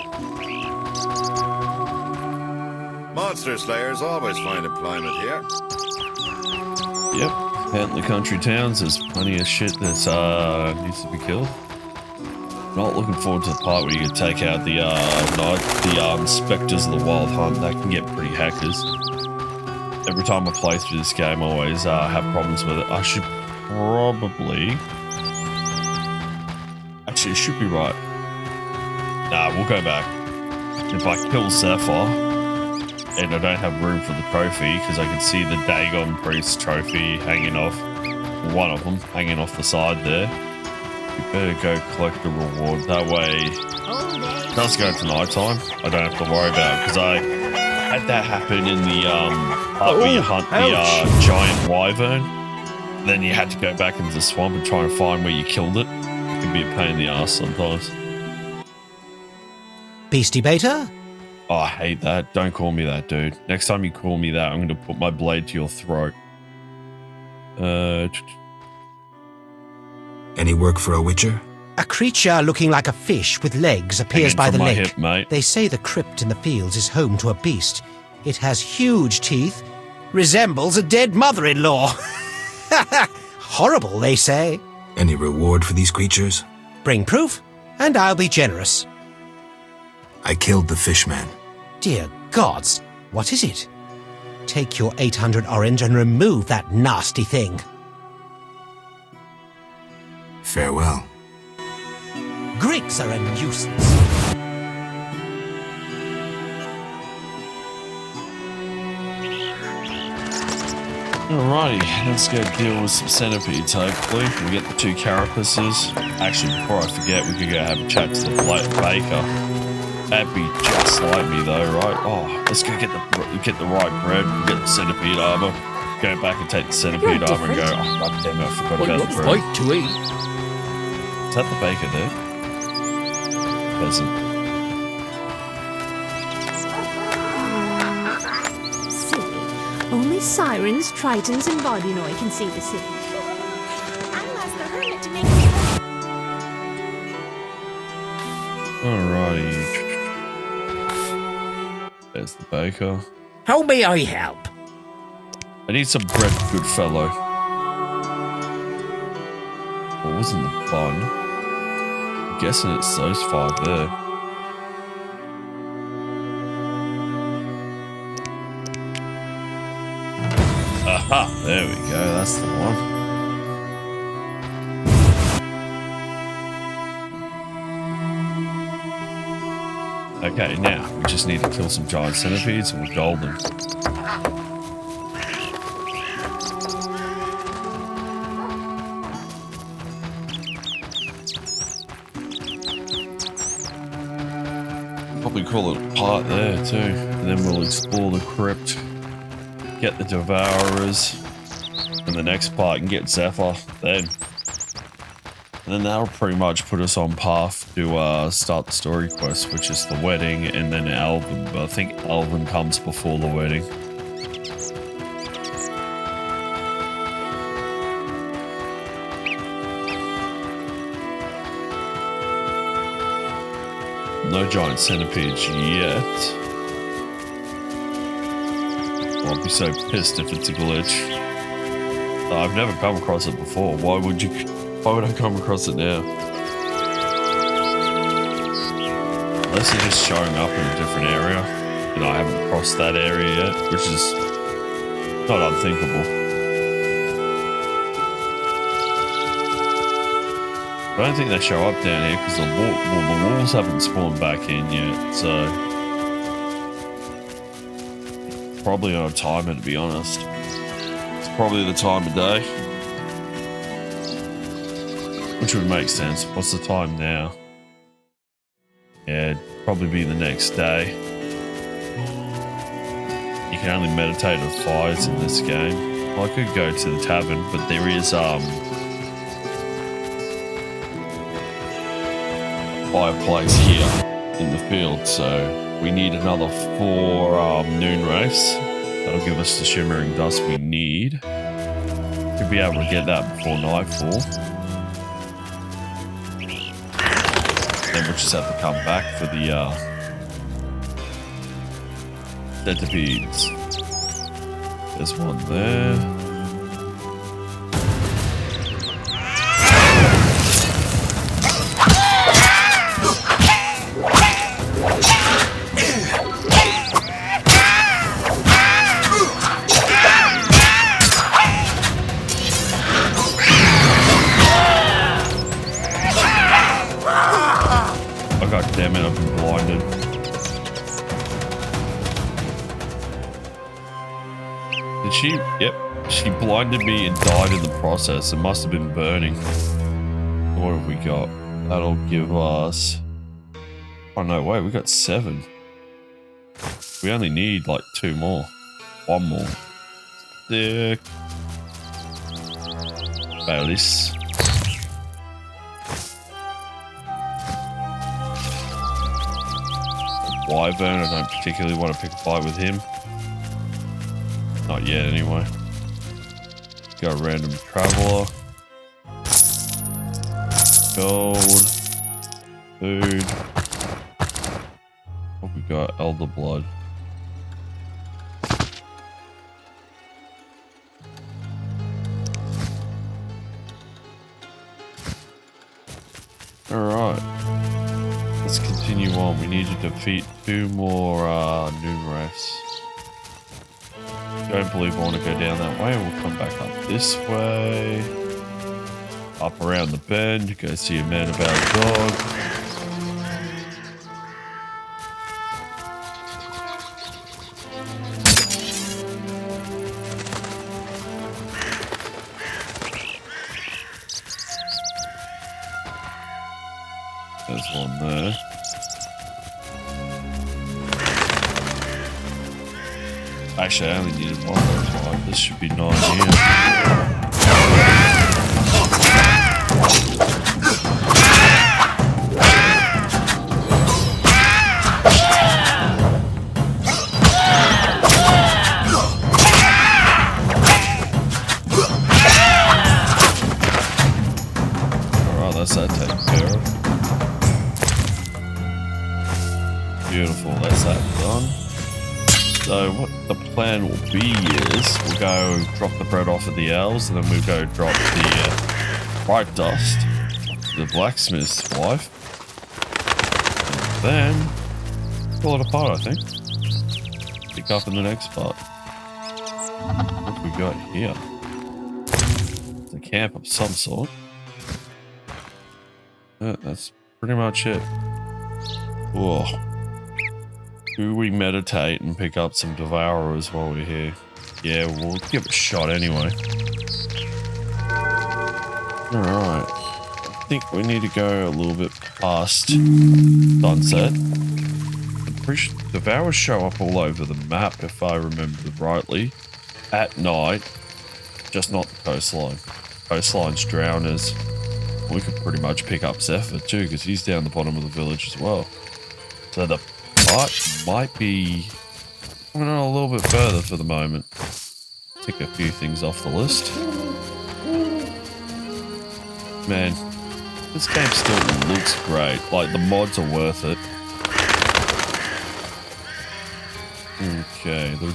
Monster slayers always find employment here. Yep. Out in the country towns, there's plenty of shit that needs to be killed. Not looking forward to the part where you can take out the specters of the wild hunt. That can get pretty hackers. Every time I play through this game, I always have problems with it. I should probably... Actually, it should be right. Nah, we'll go back. If I kill Zephyr, and I don't have room for the trophy, because I can see the Dagon Priest trophy hanging off, one of them hanging off the side there. You better go collect the reward. That way, it does go to night time. I don't have to worry about it, because I had that happen in the part where you hunt the giant wyvern. Then you had to go back into the swamp and try and find where you killed it. It can be a pain in the ass sometimes. Beastie Beta? Oh, I hate that. Don't call me that, dude. Next time you call me that, I'm going to put my blade to your throat. Any work for a witcher? A creature looking like a fish with legs appears Hanging by from the my lake. hip, mate. They say the crypt in the fields is home to a beast. It has huge teeth, resembles a dead mother-in-law. Horrible, they say. Any reward for these creatures? Bring proof, and I'll be generous. I killed the fishman. Dear gods, what is it? Take your 800 orange and remove that nasty thing. Farewell. Greeks are a nuisance. Alrighty, let's go deal with some centipedes, hopefully. We get the 2 carapaces. Actually, before I forget, we could go have a chat to the baker. That'd be just like me, though, right? Oh, let's go get the right bread, get the centipede armor, go back and take the centipede armor and go, oh, god damn it, I forgot about the bread. To eat. Is that the baker there? Peasant. Only sirens, tritons, and Bardinoi can see the city. I'll ask the hermit to make Alrighty. There's the baker. How may I help? I need some bread, good fellow. What was in the bun? I'm guessing it's those 5 there. Aha! There we go, that's the one. Okay, now we just need to kill some giant centipedes and we're golden. probably call it a part there too. And then we'll explore the crypt, get the Devourers, and the next part and get Zephyr then. And then that'll pretty much put us on path to start the story quest, which is the wedding and then Alvin. But I think Alvin comes before the wedding. No giant centipedes yet. I'll be so pissed if it's a glitch. I've never come across it before. Why would I come across it now? Unless it's just showing up in a different area. And I haven't crossed that area yet, which is not unthinkable. I don't think they show up down here because the wolves haven't spawned back in yet, so probably on a timer, to be honest. It's probably the time of day, which would make sense. What's the time now? Yeah, it'd probably be the next day. You can only meditate at fires in this game. Well, I could go to the tavern, but there is fireplace here in the field, so we need another 4 noon wraiths. That'll give us the shimmering dust we need to be able to get that before nightfall. Then we'll just have to come back for the centipedes. There's one there. Damn it, I've been blinded. Did she? Yep. She blinded me and died in the process. It must have been burning. What have we got? That'll give us... Oh no, wait, we got 7. We only need like 2 more. 1 more. Sick. Balis. Wyvern, I don't particularly want to pick a fight with him. Not yet, anyway. Go random traveler. Gold. Food. What we got? Elder blood. Alright. Let's continue on. We need to defeat 2 more noon wraiths. Don't believe I want to go down that way. We'll come back up this way. Up around the bend. Go see a man about a dog. There's one there. Actually, I only needed 1 more. This should be 9 here. Alright, that's that taken care of. Beautiful, that's that done. So what the plan will be is we'll go drop the bread off of the elves and then we'll go drop the bright dust to the blacksmith's wife. And then pull it apart, I think. Pick up in the next part. What have we got here? It's a camp of some sort. That's pretty much it. Whoa. Do we meditate and pick up some Devourers while we're here? Yeah, we'll give it a shot anyway. Alright. I think we need to go a little bit past sunset. Devourers show up all over the map, if I remember rightly, at night, just not the coastline. Coastline's drowners. We could pretty much pick up Zephyr too, because he's down the bottom of the village as well. So the fight might be coming on a little bit further for the moment. Tick a few things off the list. Man, this game still looks great. Like, the mods are worth it. Okay, the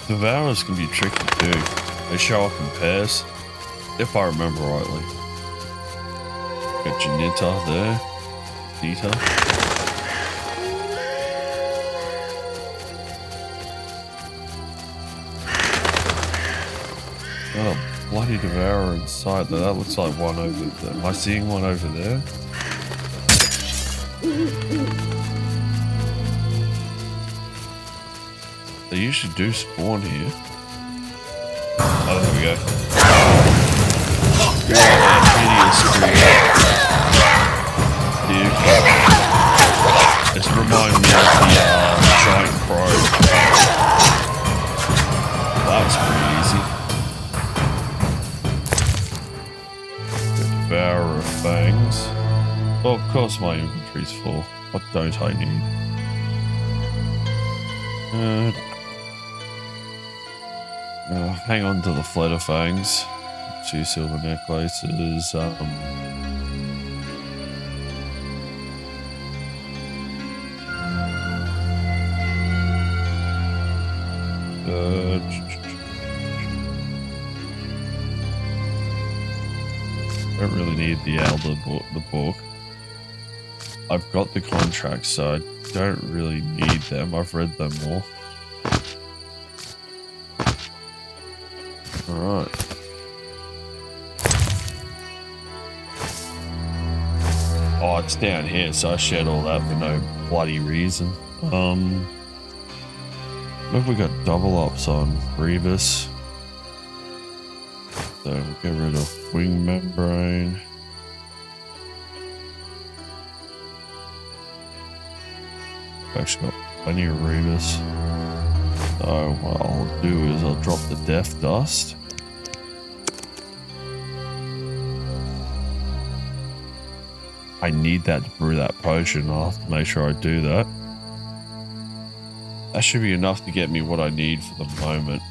Devourers can be tricky too. They show up in pairs, if I remember rightly. Got Janita there. Nita. Oh, bloody Devourer inside there. That looks like one over there. Am I seeing one over there? They usually do spawn here. Oh, there we go. Hideous creature. It's reminding me of the giant crow. That was pretty easy. Devourer of fangs. Well, of course my inventory's full. What don't I need? Hang on to the Fletter Fangs. 2 silver necklaces. Don't really need the Elder book. I've got the contracts, so I don't really need them. I've read them all. Alright. Oh, it's down here, so I shared all that for no bloody reason. What have we got double ups on? Grievous. So we'll get rid of wing membrane. I've actually got plenty of Grievous. So what I'll do is I'll drop the Death Dust. I need that to brew that potion. I'll have to make sure I do that. That should be enough to get me what I need for the moment.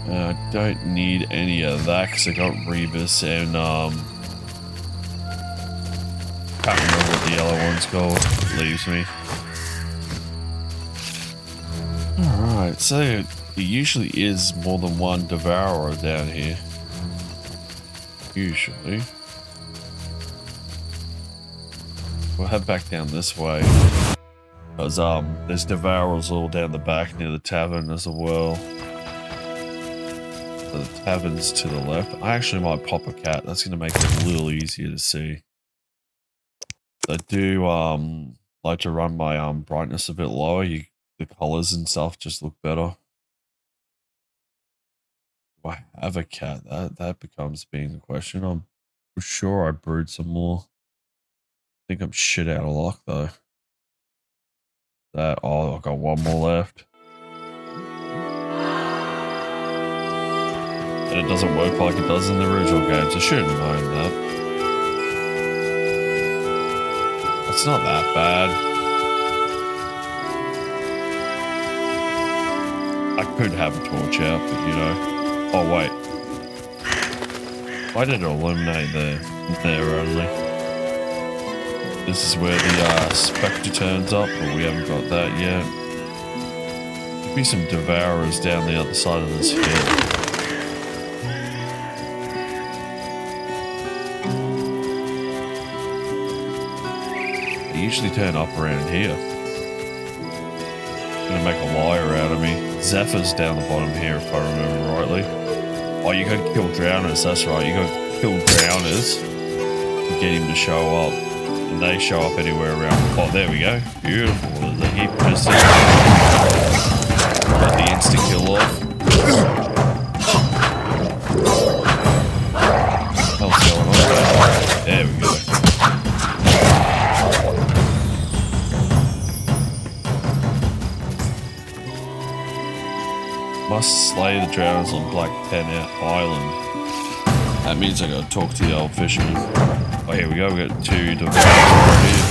I don't need any of that because I got Rebus and can't remember what the yellow one's called. It leaves me. Alright, so it usually is more than one Devourer down here. Usually. We'll head back down this way. Because there's Devourers all down the back near the tavern as well. So the tavern's to the left. I actually might pop a cat. That's going to make it a little easier to see. I do like to run my brightness a bit lower. The colors and stuff just look better. Do I have a cat? That becomes being a question. I'm sure I brewed some more. I think I'm shit out of luck though. Oh, I've got one more left. And it doesn't work like it does in the original games. I should have known that. It's not that bad. I could have a torch out, but you know. Oh wait. Why did it illuminate there only? This is where the Spectre turns up, but we haven't got that yet. Could be some Devourers down the other side of this hill. They usually turn up around here. Gonna make a liar out of me. Zephyr's down the bottom here, if I remember rightly. Oh, you gotta kill Drowners, that's right. You gotta kill Drowners to get him to show up. And they show up anywhere around. Oh, there we go. Beautiful. There's a heap of distance. Got the insta-kill off. What's going on there? There we go. drowners on Black Tenant Island. That means I gotta talk to the old fisherman. Oh, here we go. We got 2 devours right here.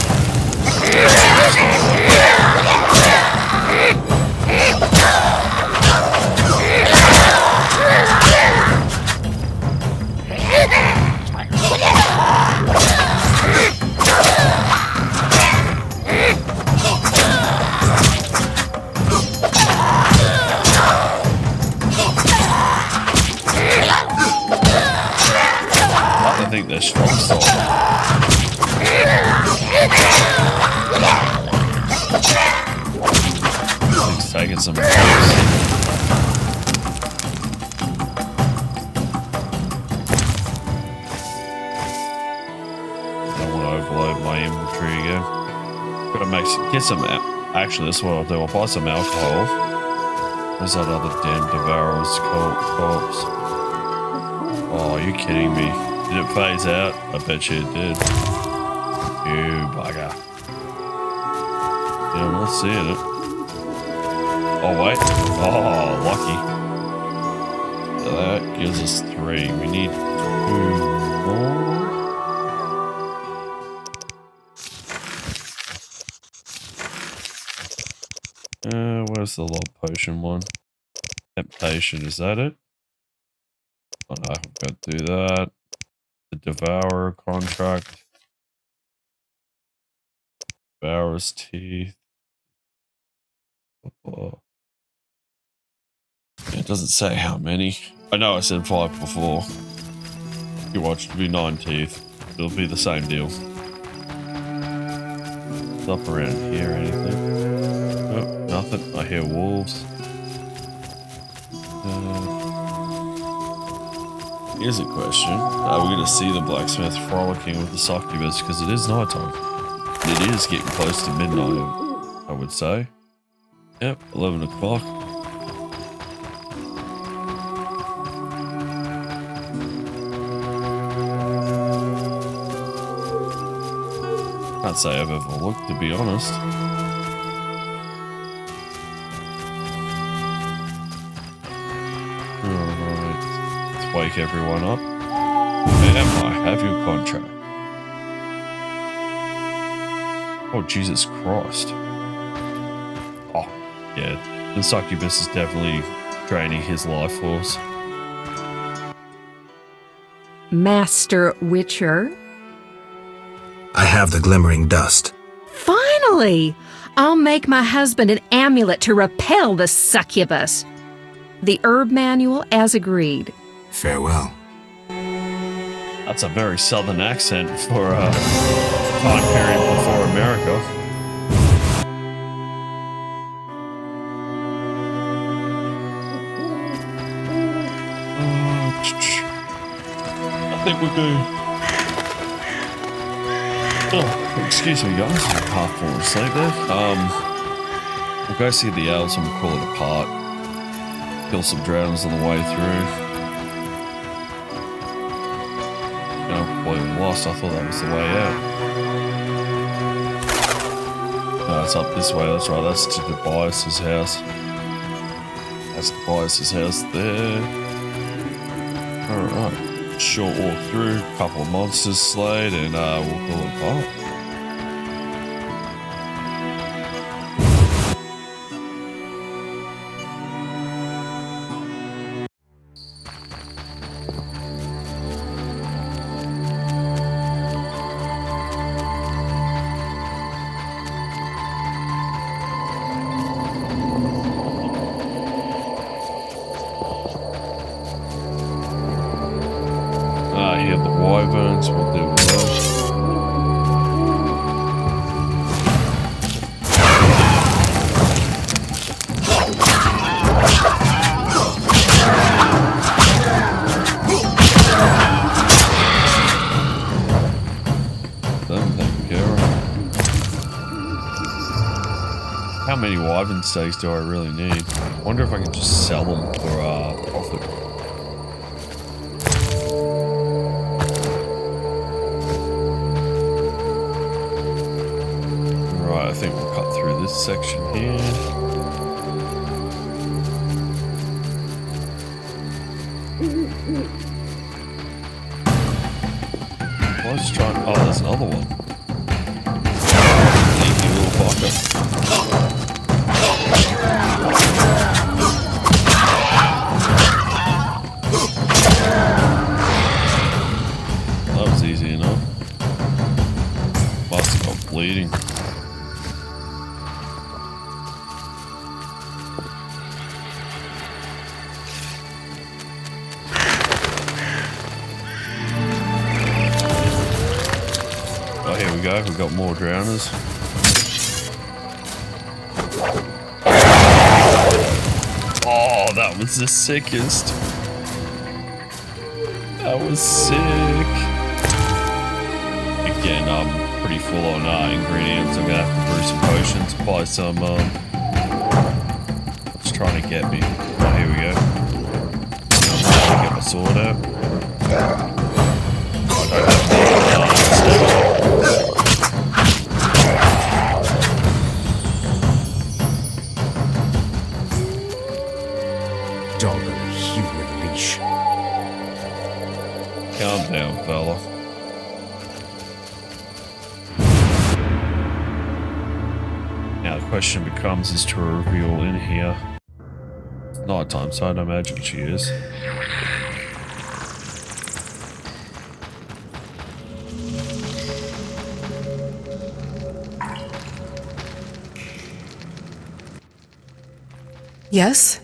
I think they're strong style. He's taking some risks. Don't want to overload my inventory again. Gotta get some. Actually, this is what I'll do. I'll buy some alcohol. Where's that other damn devourer's corpse? Oh, are you kidding me? Did it phase out? I bet you it did. You bugger. Yeah, I'm not seeing it. Oh, wait. Oh, lucky. So that gives us 3. We need 2 more. Where's the log potion one? Temptation, is that it? Oh no, I've got to do that. The Devourer contract. Devourer's teeth. Oh. It doesn't say how many. I know I said 5 before. You watch, it'll be 9 teeth. It'll be the same deal. It's up around here, anything? Oh, nothing. I hear wolves. Here's a question. Are we going to see the blacksmith frolicking with the succubus? Because it is nighttime. It is getting close to midnight, I would say. Yep, 11 o'clock. Can't say I've ever looked, to be honest. Alright, let's wake everyone up. Ma'am, I have your contract. Oh, Jesus Christ. Oh, yeah, the succubus is definitely draining his life force. Master Witcher. I have the glimmering dust. Finally! I'll make my husband an amulet to repel the succubus. The herb manual as agreed. Farewell. That's a very southern accent for a time period before America. I think we're good. Oh, excuse me, guys. I'm half falling asleep there. We'll go see the elves and we'll call it a part. Kill some drowners on the way through. Boy, we lost. I thought that was the way out. No, it's up this way. That's right. That's to Tobias's house. That's Tobias's house there. Alright. Short walk through. Couple of monsters slayed, and we'll call it a part. Here the wyverns, we'll deal with those. Them taken care of. How many wyvern steaks do I really need? I wonder if I can just sell them for profit. I think we'll cut through this section here. I was trying. Oh, there's another one. Sneaky little fucker. That was easy enough. Must have got bleeding. Oh, here we go. We've got more drowners. Oh, that was the sickest. That was sick. Again, I'm pretty full on ingredients. I'm gonna have to brew some potions, buy some. It's trying to get me. Oh, here we go. I'm trying to get my sword out. I don't have Dog on a human leash. Calm down, fella. Now the question becomes, is to reveal in here. It's night time, so I'd imagine she is. Yes?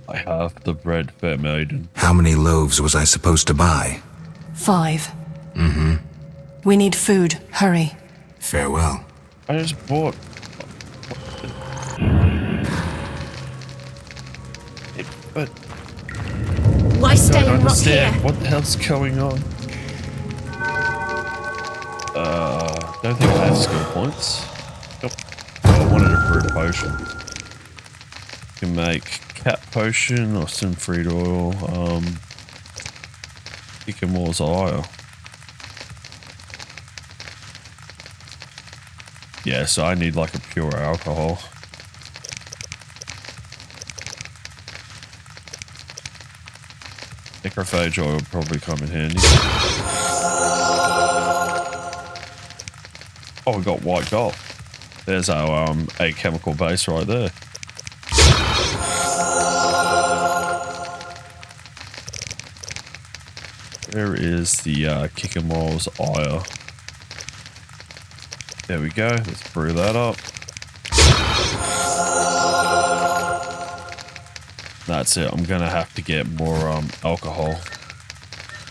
I have the bread, fair maiden. How many loaves was I supposed to buy? 5. Mm-hmm. We need food. Hurry. Farewell. I just bought. But Why I stay don't and rot understand here? what the hell's going on. Don't think I have skill points. Nope. Oh, I wanted a brew potion. You can make cat potion or Sinfried oil. Sycamore's ire. Yeah, so I need like a pure alcohol. Necrophage oil would probably come in handy. Oh, we got white gold. There's our a chemical base right there. Where is the Sycamore's ire? There we go. Let's brew that up. That's it. I'm gonna have to get more alcohol.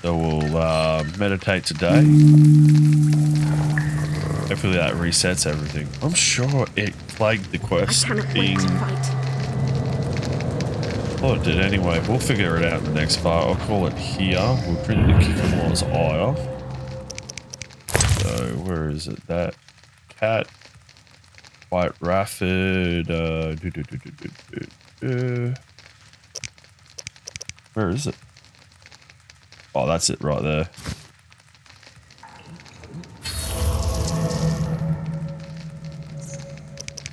So we'll meditate today. Hopefully that resets everything. I'm sure it flagged the quest being. Oh, it did anyway. We'll figure it out in the next part. I'll call it here. We'll print the Sycamore's ire. So where is it? That cat, white raffid. Where is it? Oh, that's it right there.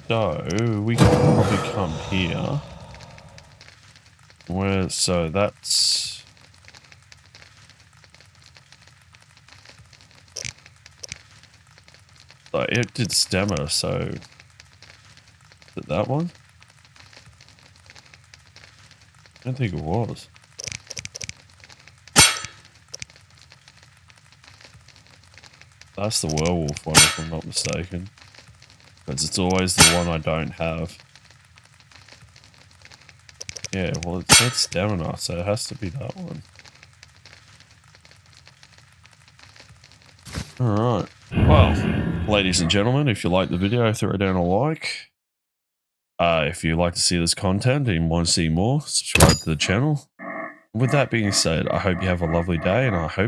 So we can probably come here. Where? So that's. Like it did stamina, so is it that one? I don't think it was. That's the werewolf one, if I'm not mistaken. Because it's always the one I don't have. Yeah, well, it said stamina, so it has to be that one. Alright. Well, ladies and gentlemen, if you liked the video, throw down a like. If you like to see this content and want to see more, subscribe to the channel. With that being said, I hope you have a lovely day, and I hope